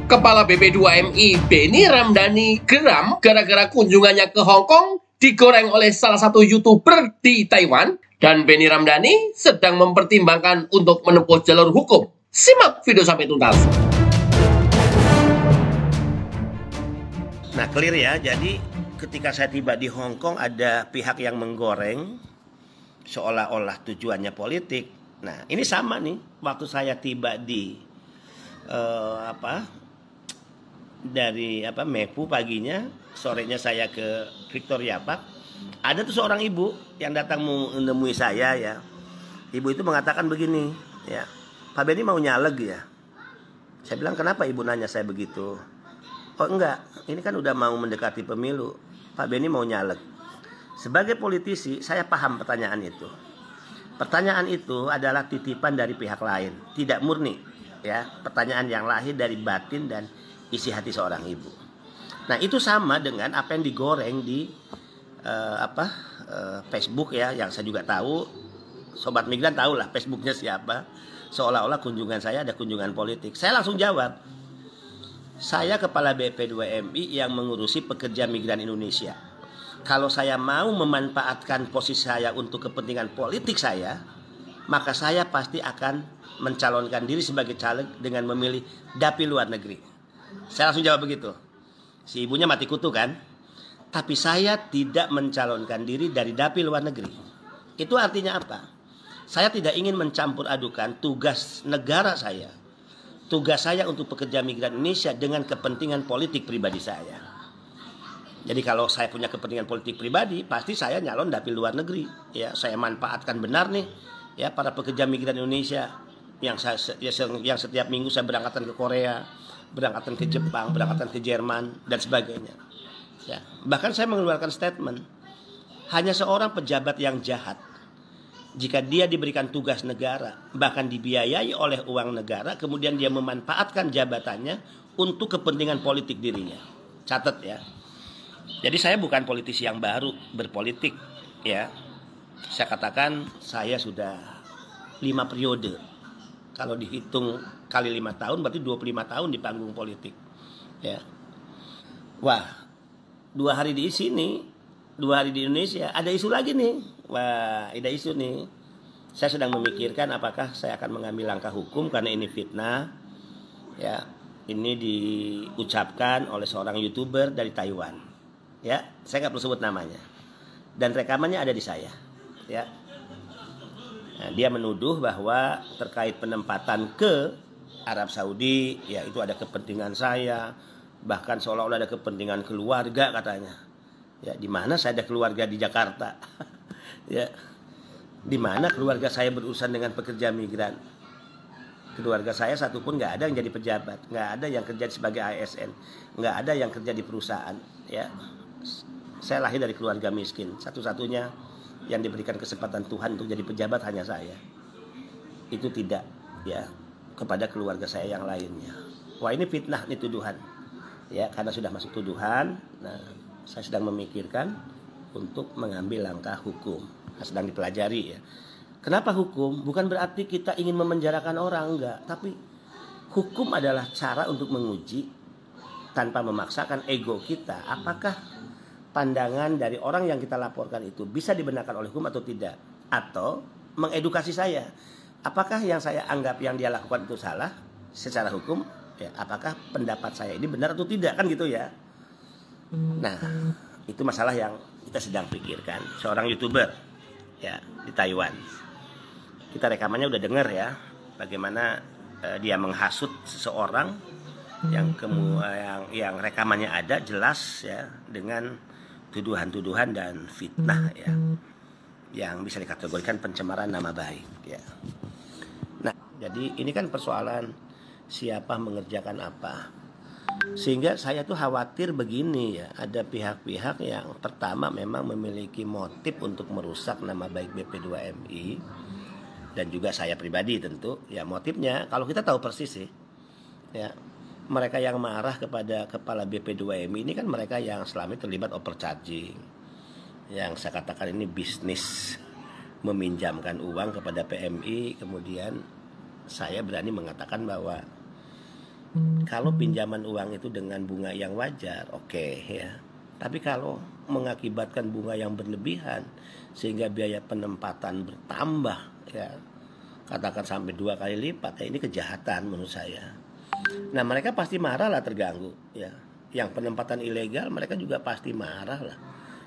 Kepala BP2MI Benny Ramdhani geram gara-gara kunjungannya ke Hong Kong digoreng oleh salah satu YouTuber di Taiwan, dan Benny Ramdhani sedang mempertimbangkan untuk menempuh jalur hukum. Simak video sampai tuntas. Nah, clear ya. Jadi ketika saya tiba di Hong Kong ada pihak yang menggoreng seolah-olah tujuannya politik. Nah, ini sama nih waktu saya tiba di Mepu paginya, sorenya saya ke Victoria Park. Ada tuh seorang ibu yang datang menemui saya ya. Ibu itu mengatakan begini, ya, Pak Benny mau nyaleg ya. Saya bilang, kenapa ibu nanya saya begitu? Oh enggak, ini kan udah mau mendekati pemilu, Pak Benny mau nyaleg. Sebagai politisi, saya paham pertanyaan itu. Pertanyaan itu adalah titipan dari pihak lain, tidak murni, ya. Pertanyaan yang lahir dari batin dan isi hati seorang ibu. Nah, itu sama dengan apa yang digoreng di Facebook ya, yang saya juga tahu. Sobat Migran tahu lah Facebooknya siapa. Seolah-olah kunjungan saya ada kunjungan politik. Saya langsung jawab, saya kepala BP2MI yang mengurusi pekerja migran Indonesia. Kalau saya mau memanfaatkan posisi saya untuk kepentingan politik saya, maka saya pasti akan mencalonkan diri sebagai caleg dengan memilih dapil luar negeri. Saya langsung jawab begitu. Si ibunya mati kutu kan. Tapi saya tidak mencalonkan diri dari dapil luar negeri. Itu artinya apa? Saya tidak ingin mencampur adukan tugas negara saya, tugas saya untuk pekerja migran Indonesia dengan kepentingan politik pribadi saya. Jadi kalau saya punya kepentingan politik pribadi, pasti saya nyalon dapil luar negeri. Ya, saya manfaatkan benar nih ya para pekerja migran Indonesia yang setiap minggu saya berangkatan ke Korea, berangkatan ke Jepang, berangkatan ke Jerman dan sebagainya. Ya, bahkan saya mengeluarkan statement, hanya seorang pejabat yang jahat jika dia diberikan tugas negara, bahkan dibiayai oleh uang negara, kemudian dia memanfaatkan jabatannya untuk kepentingan politik dirinya. Catat ya. Jadi saya bukan politisi yang baru berpolitik ya. Saya katakan saya sudah 5 periode. Kalau dihitung kali 5 tahun berarti 25 tahun di panggung politik. Ya. Wah, 2 hari di sini, 2 hari di Indonesia, ada isu lagi nih. Wah, ada isu nih. Saya sedang memikirkan apakah saya akan mengambil langkah hukum karena ini fitnah. Ya, ini diucapkan oleh seorang YouTuber dari Taiwan. Ya, saya nggak perlu sebut namanya. Dan rekamannya ada di saya. Ya. Nah, dia menuduh bahwa terkait penempatan ke Arab Saudi, ya itu ada kepentingan saya, bahkan seolah-olah ada kepentingan keluarga katanya. Ya, di mana saya ada keluarga di Jakarta? Ya, di mana keluarga saya berurusan dengan pekerja migran? Keluarga saya satupun nggak ada yang jadi pejabat, nggak ada yang kerja sebagai ASN, nggak ada yang kerja di perusahaan. Ya, saya lahir dari keluarga miskin, satu-satunya yang diberikan kesempatan Tuhan untuk jadi pejabat hanya saya. Itu tidak ya kepada keluarga saya yang lainnya. Wah, ini fitnah, ini tuduhan. Ya, karena sudah masuk tuduhan, nah saya sedang memikirkan untuk mengambil langkah hukum. Nah, sedang dipelajari ya. Kenapa hukum? Bukan berarti kita ingin memenjarakan orang, enggak, tapi hukum adalah cara untuk menguji tanpa memaksakan ego kita, apakah pandangan dari orang yang kita laporkan itu bisa dibenarkan oleh hukum atau tidak, atau mengedukasi saya, apakah yang saya anggap yang dia lakukan itu salah secara hukum, ya, apakah pendapat saya ini benar atau tidak, kan gitu ya. Nah, itu masalah yang kita sedang pikirkan. Seorang YouTuber ya di Taiwan, kita rekamannya udah dengar ya, bagaimana dia menghasut seseorang yang rekamannya ada jelas ya, dengan tuduhan-tuduhan dan fitnah ya, yang bisa dikategorikan pencemaran nama baik ya. Nah, jadi ini kan persoalan siapa mengerjakan apa. Sehingga saya tuh khawatir begini ya, ada pihak-pihak yang pertama memang memiliki motif untuk merusak nama baik BP2MI dan juga saya pribadi tentu. Ya, motifnya kalau kita tahu persis sih. Ya, mereka yang marah kepada kepala BP2MI ini kan mereka yang selama ini terlibat overcharging. Yang saya katakan ini bisnis meminjamkan uang kepada PMI. Kemudian saya berani mengatakan bahwa Kalau pinjaman uang itu dengan bunga yang wajar, oke ya. Tapi kalau mengakibatkan bunga yang berlebihan sehingga biaya penempatan bertambah ya, katakan sampai 2 kali lipat, ya ini kejahatan menurut saya. Nah, mereka pasti marah lah, terganggu ya. Yang penempatan ilegal mereka juga pasti marah lah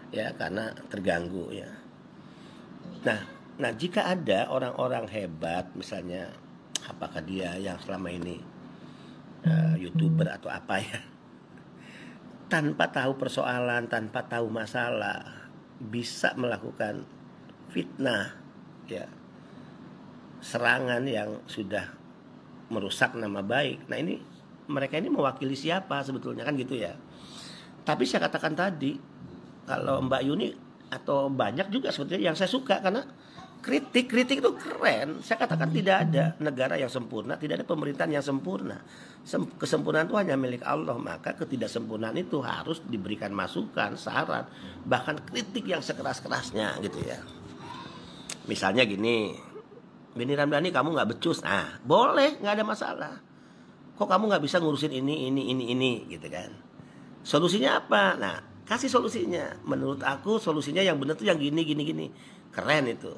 ya, karena terganggu ya. Nah, jika ada orang-orang hebat misalnya, apakah dia yang selama ini YouTuber atau apa ya, tanpa tahu persoalan, tanpa tahu masalah, bisa melakukan fitnah ya, serangan yang sudah merusak nama baik. Nah, ini mereka ini mewakili siapa sebetulnya, kan gitu ya. Tapi saya katakan tadi, kalau Mbak Yuni atau banyak juga sebetulnya yang saya suka, karena kritik itu keren. Saya katakan tidak ada negara yang sempurna, tidak ada pemerintahan yang sempurna. Kesempurnaan itu hanya milik Allah. Maka ketidaksempurnaan itu harus diberikan masukan, saran, bahkan kritik yang sekeras-kerasnya gitu ya. Misalnya gini, Benny Ramdhani kamu nggak becus, nah boleh, nggak ada masalah. Kok kamu nggak bisa ngurusin ini gitu kan? Solusinya apa? Nah, kasih solusinya. Menurut aku solusinya yang benar tuh yang gini. Keren itu.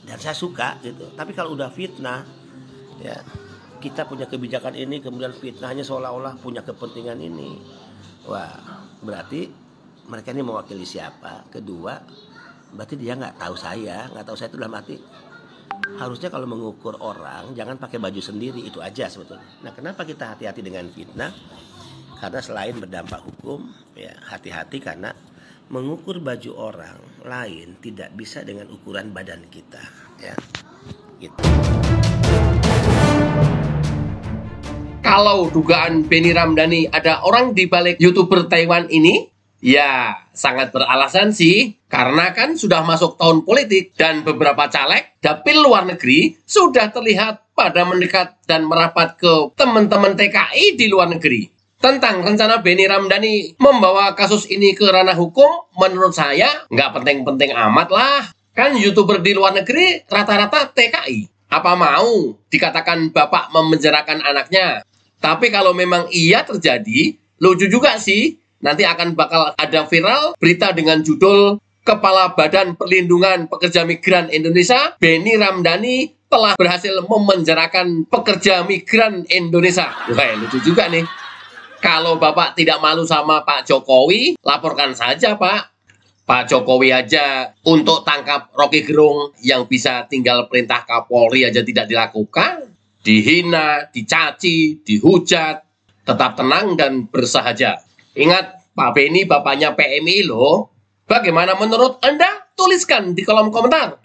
Dan saya suka gitu. Tapi kalau udah fitnah, ya kita punya kebijakan ini, kemudian fitnahnya seolah-olah punya kepentingan ini. Wah, berarti mereka ini mewakili siapa? Kedua, berarti dia nggak tahu saya itu dalam arti. Harusnya kalau mengukur orang jangan pakai baju sendiri, itu aja sebetulnya. Nah, kenapa kita hati-hati dengan fitnah? Karena selain berdampak hukum, ya hati-hati karena mengukur baju orang lain tidak bisa dengan ukuran badan kita, ya. Gitu. Kalau dugaan Benny Ramdhani ada orang di balik YouTuber Taiwan ini, ya sangat beralasan sih. Karena kan sudah masuk tahun politik dan beberapa caleg dapil luar negeri sudah terlihat pada mendekat dan merapat ke teman-teman TKI di luar negeri. Tentang rencana Benny Ramdhani membawa kasus ini ke ranah hukum, menurut saya nggak penting-penting amat lah. Kan YouTuber di luar negeri rata-rata TKI. Apa mau dikatakan bapak memenjarakan anaknya? Tapi kalau memang iya terjadi, lucu juga sih. Nanti akan bakal ada viral berita dengan judul Kepala Badan Perlindungan Pekerja Migran Indonesia, Benny Ramdhani telah berhasil memenjarakan pekerja migran Indonesia. Wah, lucu juga nih. Kalau Bapak tidak malu sama Pak Jokowi, laporkan saja Pak. Pak Jokowi aja untuk tangkap Rocky Gerung yang bisa tinggal perintah Kapolri aja tidak dilakukan. Dihina, dicaci, dihujat. Tetap tenang dan bersahaja. Ingat, Pak Benny bapaknya PMI loh. Bagaimana menurut Anda? Tuliskan di kolom komentar.